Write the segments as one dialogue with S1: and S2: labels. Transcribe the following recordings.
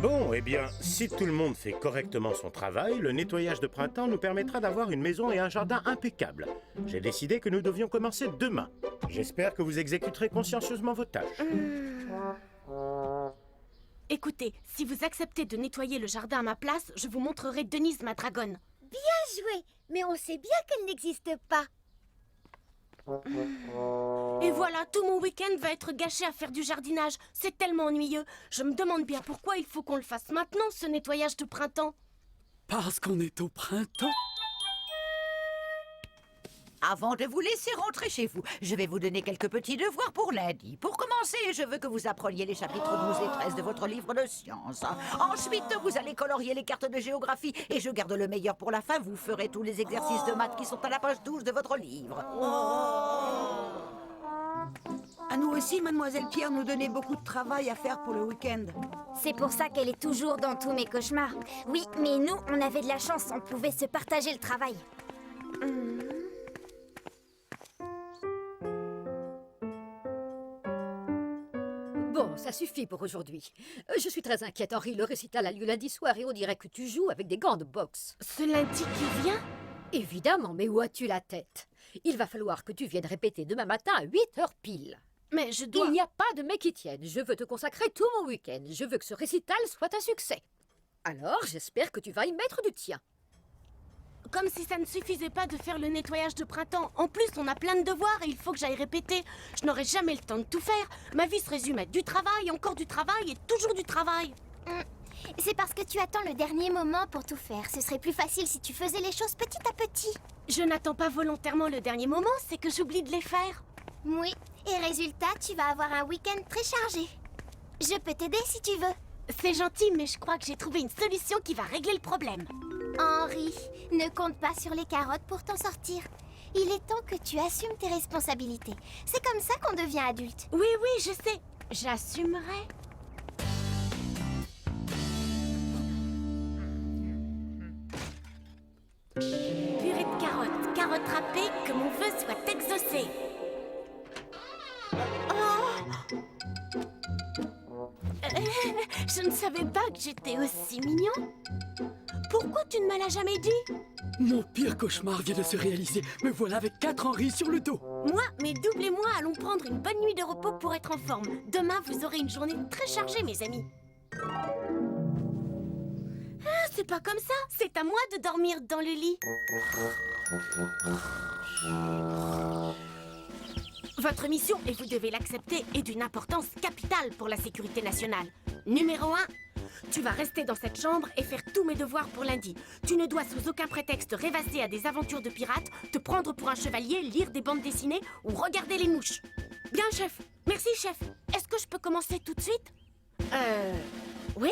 S1: Bon, eh bien, si tout le monde fait correctement son travail, le nettoyage de printemps nous permettra d'avoir une maison et un jardin impeccables. J'ai décidé que nous devions commencer demain. J'espère que vous exécuterez consciencieusement vos tâches.
S2: Écoutez, si vous acceptez de nettoyer le jardin à ma place, je vous montrerai Denise ma dragonne.
S3: Bien joué, mais on sait bien qu'elle n'existe pas.
S2: Et voilà, tout mon week-end va être gâché à faire du jardinage. C'est tellement ennuyeux. Je me demande bien pourquoi il faut qu'on le fasse maintenant, ce nettoyage de printemps.
S4: Parce qu'on est au printemps.
S5: Avant de vous laisser rentrer chez vous, je vais vous donner quelques petits devoirs pour lundi. Pour commencer, je veux que vous appreniez les chapitres 12 et 13 de votre livre de sciences. Ensuite, vous allez colorier les cartes de géographie et je garde le meilleur pour la fin. Vous ferez tous les exercices de maths qui sont à la page 12 de votre livre.
S6: À nous aussi, Mademoiselle Pierre nous donnait beaucoup de travail à faire pour le week-end.
S3: C'est pour ça qu'elle est toujours dans tous mes cauchemars. Oui, mais nous, on avait de la chance, on pouvait se partager le travail.
S7: Bon, ça suffit pour aujourd'hui. Je suis très inquiète, Henri. Le récital a lieu lundi soir et on dirait que tu joues avec des gants de boxe.
S2: Ce lundi qui vient?
S7: Évidemment, mais où as-tu la tête? Il va falloir que tu viennes répéter demain matin à 8 heures pile.
S2: Mais je dois...
S7: Il n'y a pas de mais qui tienne. Je veux te consacrer tout mon week-end. Je veux que ce récital soit un succès. Alors, j'espère que tu vas y mettre du tien.
S2: Comme si ça ne suffisait pas de faire le nettoyage de printemps. En plus, on a plein de devoirs et il faut que j'aille répéter. Je n'aurai jamais le temps de tout faire. Ma vie se résume à du travail, encore du travail et toujours du travail.
S3: C'est parce que tu attends le dernier moment pour tout faire. Ce serait plus facile si tu faisais les choses petit à petit.
S2: Je n'attends pas volontairement le dernier moment, c'est que j'oublie de les faire.
S3: Oui, et résultat, tu vas avoir un week-end très chargé. Je peux t'aider si tu veux.
S2: C'est gentil, mais je crois que j'ai trouvé une solution qui va régler le problème.
S3: Henri, ne compte pas sur les carottes pour t'en sortir. Il est temps que tu assumes tes responsabilités. C'est comme ça qu'on devient adulte.
S2: Oui, oui, je sais. J'assumerai. Purée de carottes, carottes râpées, que mon vœu soit exaucé. Je ne savais pas que j'étais aussi mignon. Pourquoi tu ne me l'as jamais dit?
S4: Mon pire cauchemar vient de se réaliser. Me voilà avec 4 Henri sur le dos.
S2: Moi, mes doubles et moi allons prendre une bonne nuit de repos pour être en forme. Demain, vous aurez une journée très chargée, mes amis. Ah, c'est pas comme ça. C'est à moi de dormir dans le lit. Votre mission, et vous devez l'accepter, est d'une importance capitale pour la sécurité nationale. Numéro 1, tu vas rester dans cette chambre et faire tous mes devoirs pour lundi. Tu ne dois sous aucun prétexte rêvasser à des aventures de pirates, te prendre pour un chevalier, lire des bandes dessinées ou regarder les mouches. Bien, chef. Merci, chef. Est-ce que je peux commencer tout de suite? Oui?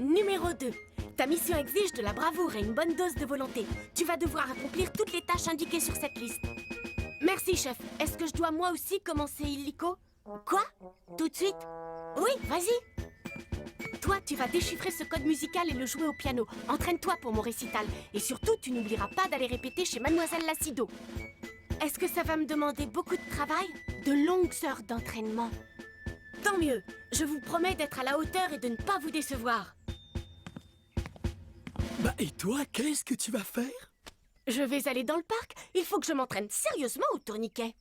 S2: Numéro 2. Ta mission exige de la bravoure et une bonne dose de volonté. Tu vas devoir accomplir toutes les tâches indiquées sur cette liste. Merci, chef. Est-ce que je dois moi aussi commencer illico? Quoi? Tout de suite? Oui, vas-y. Toi, tu vas déchiffrer ce code musical et le jouer au piano. Entraîne-toi pour mon récital. Et surtout, tu n'oublieras pas d'aller répéter chez Mademoiselle Lacido. Est-ce que ça va me demander beaucoup de travail? De longues heures d'entraînement. Tant mieux. Je vous promets d'être à la hauteur et de ne pas vous décevoir.
S4: Bah et toi, qu'est-ce que tu vas faire?
S2: Je vais aller dans le parc. Il faut que je m'entraîne sérieusement au tourniquet.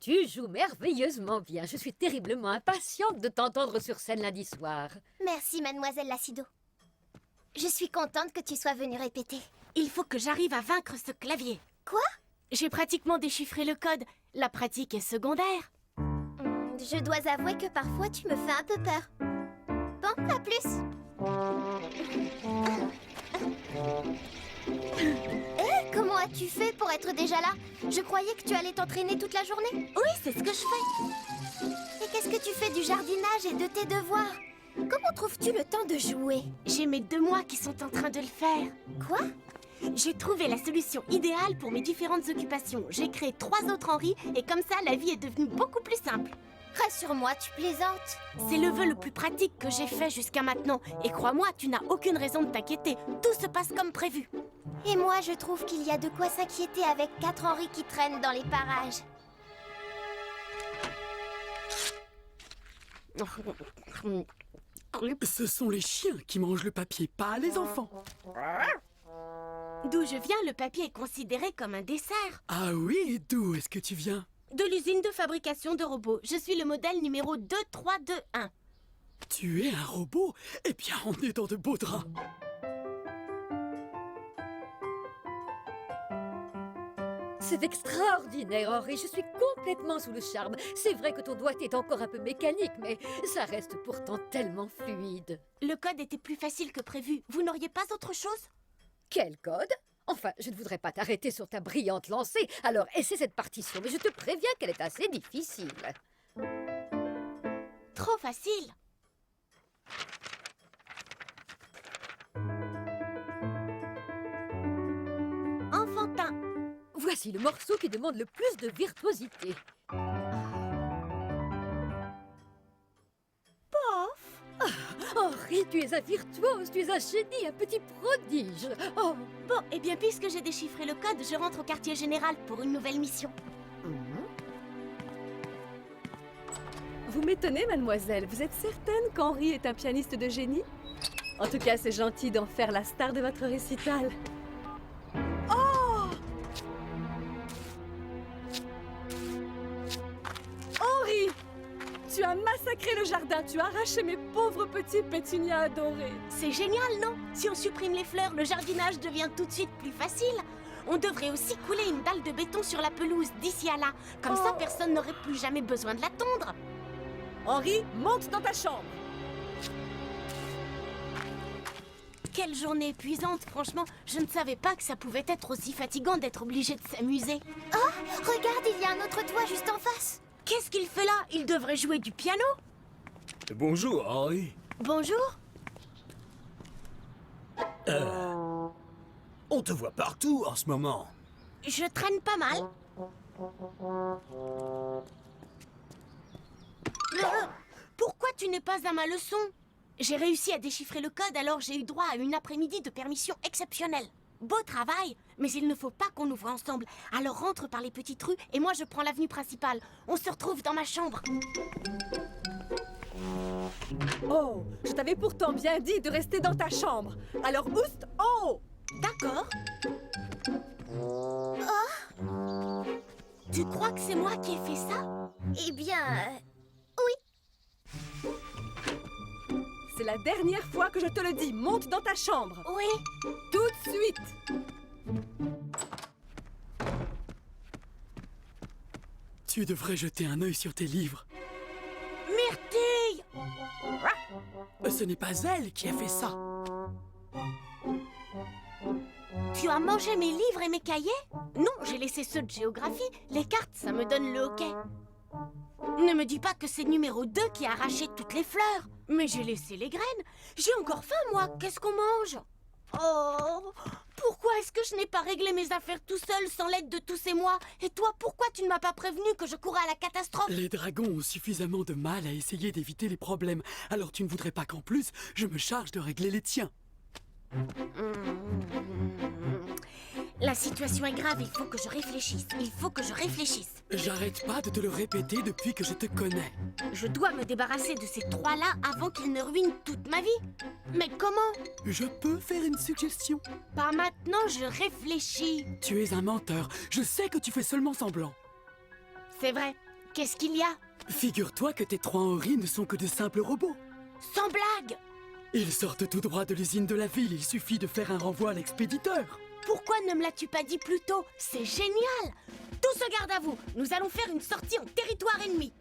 S7: Tu joues merveilleusement bien. Je suis terriblement impatiente de t'entendre sur scène lundi soir.
S3: Merci, Mademoiselle Lacido. Je suis contente que tu sois venue répéter.
S2: Il faut que j'arrive à vaincre ce clavier.
S3: Quoi?
S2: J'ai pratiquement déchiffré le code. La pratique est secondaire.
S3: Je dois avouer que parfois tu me fais un peu peur. Bon, à plus. Comment as-tu fait pour être déjà là? Je croyais que tu allais t'entraîner toute la journée.
S2: Oui, c'est ce que je fais.
S3: Et qu'est-ce que tu fais du jardinage et de tes devoirs? Comment trouves-tu le temps de jouer?
S2: J'ai mes 2 mois qui sont en train de le faire.
S3: Quoi?
S2: J'ai trouvé la solution idéale pour mes différentes occupations. J'ai créé 3 autres Henri et comme ça, la vie est devenue beaucoup plus simple.
S3: Rassure-moi, tu plaisantes.
S2: C'est le vœu le plus pratique que j'ai fait jusqu'à maintenant. Et crois-moi, tu n'as aucune raison de t'inquiéter. Tout se passe comme prévu.
S3: Et moi, je trouve qu'il y a de quoi s'inquiéter avec 4 Henri qui traînent dans les parages.
S4: Ce sont les chiens qui mangent le papier, pas les enfants.
S2: D'où je viens, le papier est considéré comme un dessert.
S4: Ah oui, et d'où est-ce que tu viens?
S2: De l'usine de fabrication de robots. Je suis le modèle numéro 2321.
S4: Tu es un robot? Eh bien, on est dans de beaux draps.
S7: C'est extraordinaire, Henri. Je suis complètement sous le charme. C'est vrai que ton doigté est encore un peu mécanique, mais ça reste pourtant tellement fluide.
S2: Le code était plus facile que prévu. Vous n'auriez pas autre chose?
S7: Quel code? Enfin, je ne voudrais pas t'arrêter sur ta brillante lancée, alors essaie cette partition, mais je te préviens qu'elle est assez difficile.
S2: Trop facile. Enfantin.
S7: Voici le morceau qui demande le plus de virtuosité. Henri, tu es un virtuose, tu es un génie, un petit prodige. Oh,
S2: Bon, eh bien, puisque j'ai déchiffré le code, je rentre au quartier général pour une nouvelle mission.
S8: Vous m'étonnez, mademoiselle. Vous êtes certaine qu'Henri est un pianiste de génie? En tout cas, c'est gentil d'en faire la star de votre récital. Oh! Henri! Tu as massacré le jardin, tu as arraché mes pauvres petits pétunias adorés.
S2: C'est génial, non? Si on supprime les fleurs, le jardinage devient tout de suite plus facile. On devrait aussi couler une dalle de béton sur la pelouse d'ici à là. Comme ça, personne n'aurait plus jamais besoin de la tondre.
S8: Henri, monte dans ta chambre.
S2: Quelle journée épuisante, franchement. Je ne savais pas que ça pouvait être aussi fatigant d'être obligé de s'amuser.
S3: Regarde, il y a un autre toit juste en face.
S2: Qu'est-ce qu'il fait là? Il devrait jouer du piano.
S9: Bonjour, Henri.
S2: Bonjour.
S9: On te voit partout en ce moment.
S2: Je traîne pas mal. Pourquoi tu n'es pas à ma leçon? J'ai réussi à déchiffrer le code, alors j'ai eu droit à une après-midi de permission exceptionnelle. Beau travail, mais il ne faut pas qu'on ouvre ensemble. Alors rentre par les petites rues et moi je prends l'avenue principale. On se retrouve dans ma chambre.
S8: Oh, je t'avais pourtant bien dit de rester dans ta chambre. Alors oust en haut.
S2: D'accord. Tu crois que c'est moi qui ai fait ça?
S3: Eh bien,
S8: C'est la dernière fois que je te le dis. Monte dans ta chambre.
S2: Oui.
S8: Tout de suite.
S4: Tu devrais jeter un œil sur tes livres.
S2: Myrtille!
S4: Ce n'est pas elle qui a fait ça.
S2: Tu as mangé mes livres et mes cahiers? Non, j'ai laissé ceux de géographie. Les cartes, ça me donne le hoquet. Ne me dis pas que c'est numéro 2 qui a arraché toutes les fleurs. Mais j'ai laissé les graines. J'ai encore faim, moi. Qu'est-ce qu'on mange? Oh, pourquoi est-ce que je n'ai pas réglé mes affaires tout seul sans l'aide de tous ces mois? Et toi, pourquoi tu ne m'as pas prévenu que je courais à la catastrophe?
S4: Les dragons ont suffisamment de mal à essayer d'éviter les problèmes. Alors tu ne voudrais pas qu'en plus, je me charge de régler les tiens.
S2: La situation est grave, il faut que je réfléchisse. Il faut que je réfléchisse.
S4: J'arrête pas de te le répéter depuis que je te connais.
S2: Je dois me débarrasser de ces trois-là avant qu'ils ne ruinent toute ma vie. Mais comment?
S4: Je peux faire une suggestion.
S2: Pas maintenant, je réfléchis.
S4: Tu es un menteur. Je sais que tu fais seulement semblant.
S2: C'est vrai. Qu'est-ce qu'il y a?
S4: Figure-toi que tes 3 Henri ne sont que de simples robots.
S2: Sans blague!
S4: Ils sortent tout droit de l'usine de la ville. Il suffit de faire un renvoi à l'expéditeur.
S2: Pourquoi ne me l'as-tu pas dit plus tôt? C'est génial! Tous se garde à vous. Nous allons faire une sortie en territoire ennemi.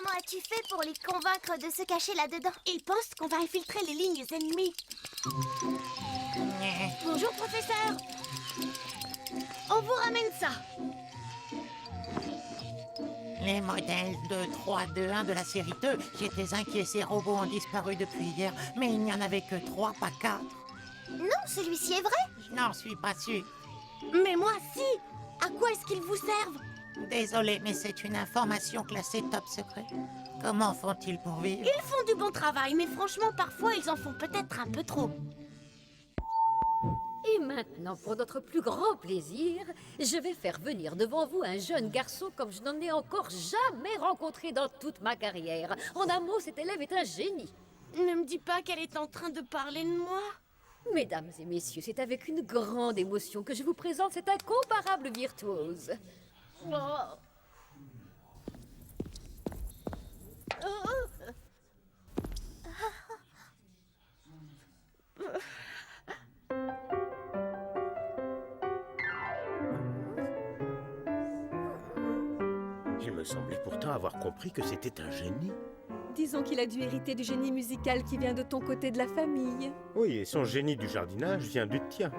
S3: comment as-tu fait pour les convaincre de se cacher là-dedans?
S2: Ils pensent qu'on va infiltrer les lignes ennemies. Bonjour, professeur. On vous ramène ça.
S10: Les modèles 2, 3, 2, 1 de la série 2. J'étais inquiet, ces robots ont disparu depuis hier, mais il n'y en avait que 3, pas 4.
S3: Non, celui-ci est vrai.
S10: Je n'en suis pas sûr.
S2: Mais moi, si. À quoi est-ce qu'ils vous servent?
S10: Désolé, mais c'est une information classée top secret. Comment font-ils pour vivre?
S2: Ils font du bon travail, mais franchement, parfois, ils en font peut-être un peu trop.
S7: Et maintenant, pour notre plus grand plaisir, je vais faire venir devant vous un jeune garçon comme je n'en ai encore jamais rencontré dans toute ma carrière. En un mot, cet élève est un génie.
S2: Ne me dis pas qu'elle est en train de parler de moi.
S7: Mesdames et messieurs, c'est avec une grande émotion que je vous présente cet incomparable virtuose.
S2: Oh.
S1: Il me semblait pourtant avoir compris que c'était un génie.
S8: Disons qu'il a dû hériter du génie musical qui vient de ton côté de la famille.
S1: Oui, et son génie du jardinage vient du tien.